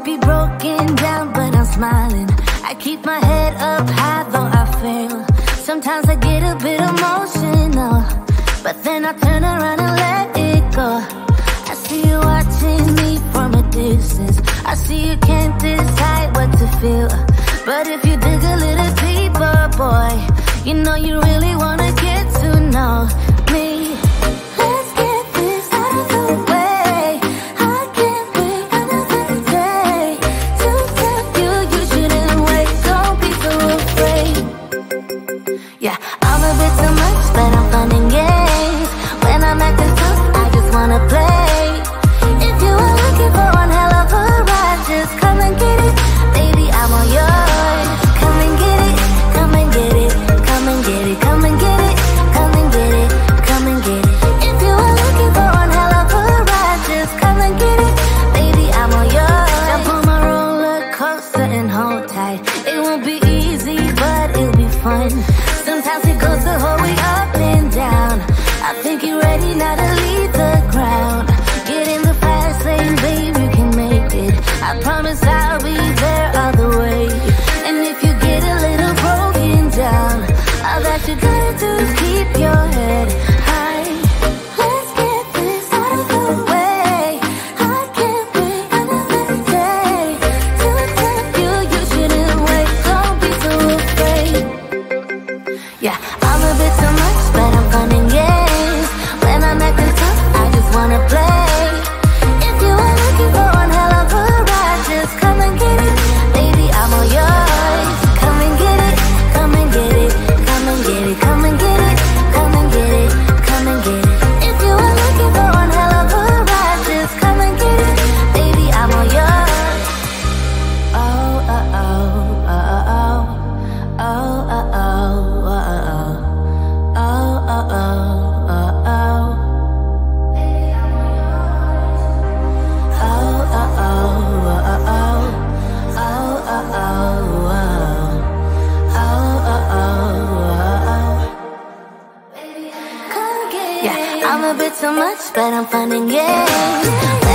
might be broken down, but I'm smiling. I keep my head up high, though I fail. Sometimes I get a bit emotional, but then I turn around and let it go. I see you watching me from a distance. I see you can't decide what to feel, but if you dig a little deeper, boy, you know you really wanna get to know me. Let's get this out of the way. I can't wait another day to tell you you shouldn't wait. Don't be so afraid. Yeah, I'm a bit too much, but I'm fun and games. When I'm acting tough, I just wanna play. If you are looking for one hell of a ride, just come and get it. Baby, I'm all yours. Come and get it, come and get it, come and get it, come and get it, come and get it, come and get it. If you are looking for one hell of a ride, just come and get it. Baby, I'm all yours. Jump on my roller coaster and hold tight. It won't be easy, but it'll be fun. Sometimes it goes the whole way up and down. I think you're ready now to leave the ground. Get in the fast lane, babe, you can make it. I promise I'll be there all the way. And if you get a little broken down, all that you gotta do is keep your head high. Let's get this out of the way. I can't wait another day to tell you you shouldn't wait. Don't be so afraid. Yeah, I'm a bit too much, but I'm fun and games. When I'm acting tough, I just wanna play. If you are looking for one hell of a ride, just come and get it. Baby, I'm all yours. Come and get it, come and get it, come and get it, come and get it, come and get it, come and get it. If you are looking for one hell of a ride, just come and get it. Baby, I'm all yours. Oh, oh, oh, oh, oh, oh, oh, oh, oh, oh, oh, oh, oh, oh. Yeah, I'm a bit too much, but I'm fun and games.